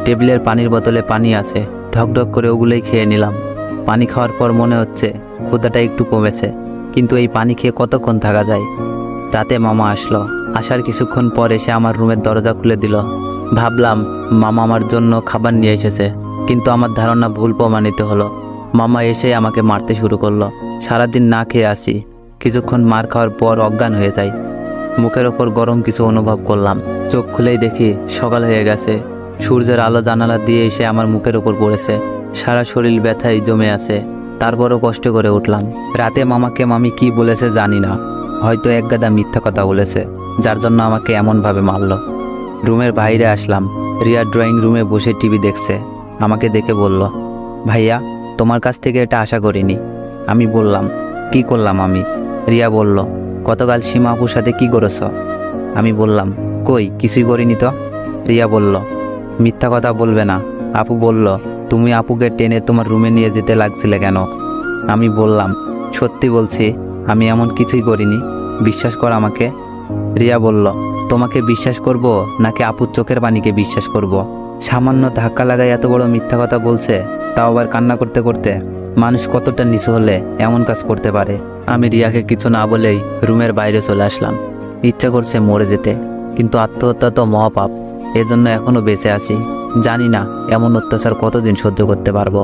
টেবিলের পানির বোতলে পানি আছে, ঢকঢক করে ওগুলোই খেয়ে নিলাম। পানি খাওয়ার পর মনে হচ্ছে ক্ষুধাটা একটু কমেছে, কিন্তু এই পানি খেয়ে কতক্ষণ থাকা যায়। রাতে মামা আসলো, আসার কিছুক্ষণ পর এসে আমার রুমের দরজা খুলে দিল। ভাবলাম মামা আমার জন্য খাবার নিয়ে এসেছে, কিন্তু আমার ধারণা ভুল প্রমাণিত হলো। মামা এসেই আমাকে মারতে শুরু করলো। সারাদিন না খেয়ে আসি, কিছুক্ষণ মার খাওয়ার পর অজ্ঞান হয়ে যায়। মুখের ওপর গরম কিছু অনুভব করলাম। চোখ খুলেই দেখি সকাল হয়ে গেছে। সূর্যের আলো জানালা দিয়ে এসে আমার মুখের ওপর পড়েছে। সারা শরীর ব্যথায় জমে আছে, তারপরও কষ্ট করে উঠলাম। রাতে মামাকে মামি কি বলেছে জানি না, হয়তো এক গাদা মিথ্যা কথা বলেছে, যার জন্য আমাকে এমনভাবে মারল। রুমের বাইরে আসলাম। রিয়া ড্রয়িং রুমে বসে টিভি দেখছে। আমাকে দেখে বলল, ভাইয়া, তোমার কাছ থেকে এটা আশা করিনি। আমি বললাম, কি করলাম আমি? রিয়া বলল, গতকাল সীমা আপুর সাথে কি করেছ? আমি বললাম, কই কিছুই করিনি তো। রিয়া বলল, মিথ্যা কথা বলবে না। আপু বলল, তুমি আপুকে টেনে তোমার রুমে নিয়ে যেতে লাগছিলে কেন? আমি বললাম, সত্যি বলছি, আমি এমন কিছুই করিনি, বিশ্বাস কর আমাকে। রিয়া বলল, তোমাকে বিশ্বাস করব নাকি আপুর চোখের পানিকে বিশ্বাস করব? সামান্য ধাক্কা লাগায় এত বড় মিথ্যা কথা বলছে, তাও আবার কান্না করতে করতে। মানুষ কতটা নিচু হলে এমন কাজ করতে পারে? আমি রিয়াকে কিছু না বলেই রুমের বাইরে চলে আসলাম। ইচ্ছা করছে মরে যেতে, কিন্তু আত্মহত্যা তো মহাপাপ, এজন্য এখনো বেঁচে আছি। জানি না এমন অত্যাচার কতদিন সহ্য করতে পারবো।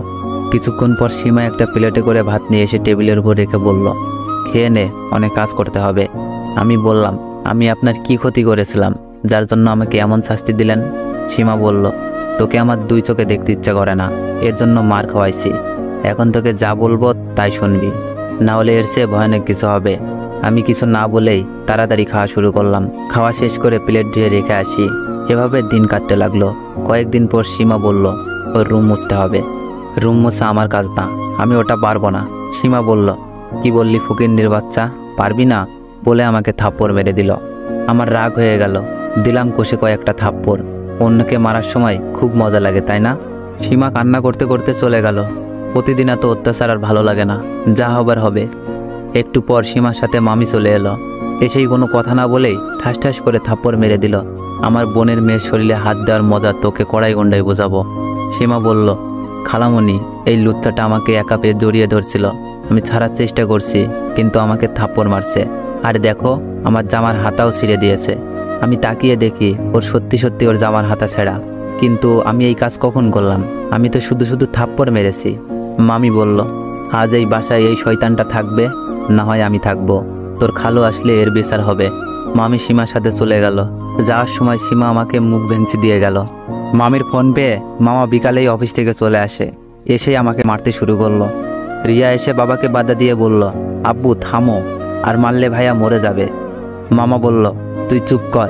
কিছুক্ষণ পর সীমা একটা প্লেটে করে ভাত নিয়ে এসে টেবিলের উপর রেখে বলল, খেয়ে নে, অনেক কাজ করতে হবে। আমি বললাম, আমি আপনার কি ক্ষতি করেছিলাম যার জন্য আমাকে এমন শাস্তি দিলেন? সীমা বলল, তোকে আমার দুই চোখে দেখতে ইচ্ছা করে না, এর জন্য মার খাওয়াইছি। এখন তোকে যা বলবো তাই শুনবি, না হলে এর চেয়ে ভয়ানক কিছু হবে। আমি কিছু না বলেই তাড়াতাড়ি খাওয়া শুরু করলাম। খাওয়া শেষ করে প্লেট ধুয়ে রেখে আসি। এভাবে দিন কাটতে লাগলো। কয়েকদিন পর সীমা বলল, ওর রুম মুছতে হবে। রুম মোছা আমার কাজ না, আমি ওটা পারবো না। সীমা বলল, কি বললি ফকিন্নির বাচ্চা, পারবি না? বলে আমাকে থাপ্পড় মেরে দিল। আমার রাগ হয়ে গেল, দিলাম কষে কয়েকটা থাপ্পড়। অন্যকে মারার সময় খুব মজা লাগে, তাই না? সীমা কান্না করতে করতে চলে গেল। প্রতিদিন এত অত্যাচার আর ভালো লাগে না, যা হবার হবে। একটু পর সীমার সাথে মামি চলে এলো। এসেই কোনো কথা না বলেই ঠাস ঠাস করে থাপ্পড় মেরে দিল। আমার বোনের মেয়ের শরীরে হাত দেওয়ার মজা তোকে কড়াই গন্ডায় বোঝাবো। সীমা বলল, খালামণি, এই লুচ্চাটা আমাকে একা পেয়ে জড়িয়ে ধরছিল। আমি ছাড়ার চেষ্টা করছি, কিন্তু আমাকে থাপ্পড় মারছে। আর দেখো, আমার জামার হাতাও ছিঁড়ে দিয়েছে। আমি তাকিয়ে দেখি ওর সত্যি সত্যি ওর জামার হাতা ছেঁড়া। কিন্তু আমি এই কাজ কখন করলাম? আমি তো শুধু শুধু থাপ্পড় মেরেছি। মামি বলল, আজ এই বাসায় এই শয়তানটা থাকবে, না হয় আমি থাকবো। তোর খালু আসলে এর বিচার হবে। মামি সীমার সাথে চলে গেল। যাওয়ার সময় সীমা আমাকে মুখ ভেঙচি দিয়ে গেল। মামির ফোন পেয়ে মামা বিকালেই অফিস থেকে চলে আসে। এসেই আমাকে মারতে শুরু করলো। রিয়া এসে বাবাকে বাধা দিয়ে বলল, আব্বু থামো, আর মারলে ভাইয়া মরে যাবে। মামা বলল, তুই চুপ কর।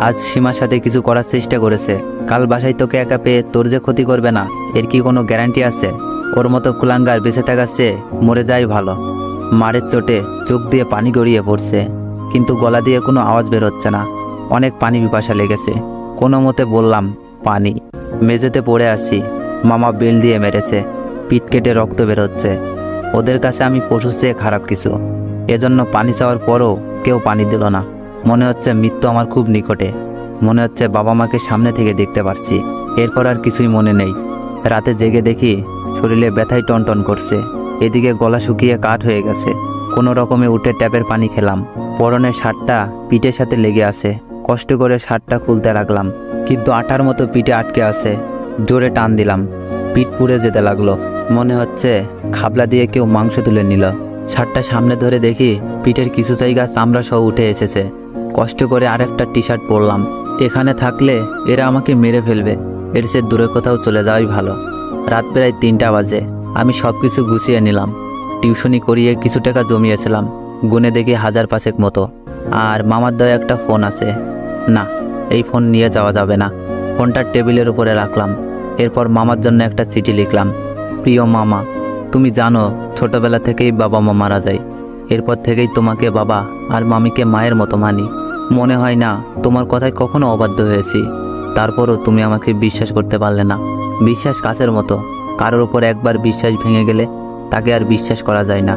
আজ সীমার সাথে কিছু করার চেষ্টা করেছে, কাল বাসায় তোকে একা পেয়ে তোর যে ক্ষতি করবে না, এর কি কোনো গ্যারান্টি আছে? ওর মতো কুলাঙ্গার বেঁচে থাকার চেয়ে মরে যাই ভালো। মারের চোটে চোখ দিয়ে পানি গড়িয়ে পড়ছে, কিন্তু গলা দিয়ে কোনো আওয়াজ বের হচ্ছে না। অনেক পানি পিপাসা লেগেছে। কোনো মতে বললাম, পানি। মেঝেতে পড়ে আসছি। মামা বেল দিয়ে মেরেছে, পিঠ কেটে রক্ত বেরোচ্ছে। ওদের কাছে আমি পশুর চেয়ে খারাপ কিছু, এজন্য পানি চাওয়ার পরও কেউ পানি দিল না। মনে হচ্ছে মৃত্যু আমার খুব নিকটে। মনে হচ্ছে বাবা মাকে সামনে থেকে দেখতে পারছি। এরপর আর কিছুই মনে নেই। রাতে জেগে দেখি শরীরে ব্যথায় টনটন করছে, এদিকে গলা শুকিয়ে কাঠ হয়ে গেছে। কোনো রকমে উঠে ট্যাপের পানি খেলাম। পরনের শার্টটা পিঠের সাথে লেগে আছে। কষ্ট করে শার্টটা খুলতে লাগলাম, কিন্তু আটার মতো পিঠে আটকে আছে। জোরে টান দিলাম, পিঠ পুড়ে যেতে লাগলো। মনে হচ্ছে খাবলা দিয়ে কেউ মাংস তুলে নিল। শার্টটা সামনে ধরে দেখি পিঠের কিছু জায়গা চামড়া সহ উঠে এসেছে। কষ্ট করে আরেকটা টি শার্ট পরলাম। এখানে থাকলে এরা আমাকে মেরে ফেলবে, এর চেয়ে দূরে কোথাও চলে যাওয়াই ভালো। রাত প্রায় 3টা বাজে। আমি সব কিছু গুছিয়ে নিলাম। টিউশনি করিয়ে কিছু টাকা জমিয়েছিলাম, গুনে দেখি 1000-5 মতো। আর মামার দেওয়া একটা ফোন আছে। না, এই ফোন নিয়ে যাওয়া যাবে না। ফোনটা টেবিলের উপরে রাখলাম। এরপর মামার জন্য একটা চিঠি লিখলাম। প্রিয় মামা, তুমি জানো ছোটবেলা থেকেই বাবা মা মারা যায়। এরপর থেকেই তোমাকে বাবা আর মামিকে মায়ের মতো মানি। মনে হয় না তোমার কথায় কখনো অবাধ্য হয়েছি। তারপরও তুমি আমাকে বিশ্বাস করতে পারলে না। বিশ্বাস কাচের মতো, কারোর উপর একবার বিশ্বাস ভেঙে গেলে তাকে আর বিশ্বাস করা যায় না।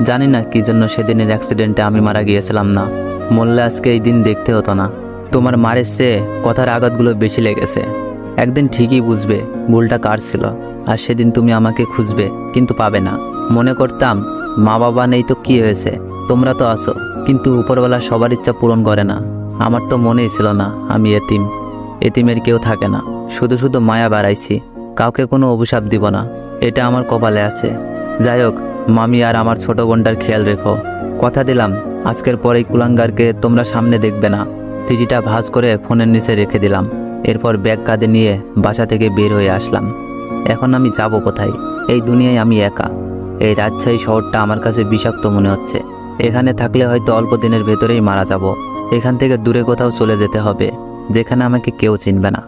জানি না কি জন্য সেদিনের অ্যাক্সিডেন্টে আমি মারা গিয়েছিলাম না। মরলে আজকে এই দিন দেখতে হতো না। তোমার মারের চেয়ে কথার আঘাতগুলো বেশি লেগেছে। একদিন ঠিকই বুঝবে ভুলটা কার ছিল, আর সেদিন তুমি আমাকে খুঁজবে কিন্তু পাবে না। মনে করতাম মা বাবা নেই তো কি হয়েছে, তোমরা তো আছো, কিন্তু উপরওয়ালা সবার ইচ্ছা পূরণ করে না। আমার তো মনেই ছিল না আমি এতিম, এতিমের কেউ থাকে না। শুধু শুধু মায়া বাড়াইছি, কাউকে কোনো অভিশাপ দিব না, এটা আমার কপালে আছে। যাই হোক, মামি আর আমার ছোট বোনটার খেয়াল রেখো। কথা দিলাম আজকের পরেই কুলাঙ্গারকে তোমরা সামনে দেখবে না। চিঠিটা ভাঁজ করে ফোনের নিচে রেখে দিলাম। এরপর ব্যাগ কাঁধে নিয়ে বাসা থেকে বের হয়ে আসলাম। এখন আমি যাব কোথায়? এই দুনিয়ায় আমি একা। এই রাজশাহী শহরটা আমার কাছে বিষাক্ত মনে হচ্ছে। এখানে থাকলে হয়তো অল্প দিনের ভেতরেই মারা যাব। এখান থেকে দূরে কোথাও চলে যেতে হবে, যেখানে আমাকে কেউ চিনবে না।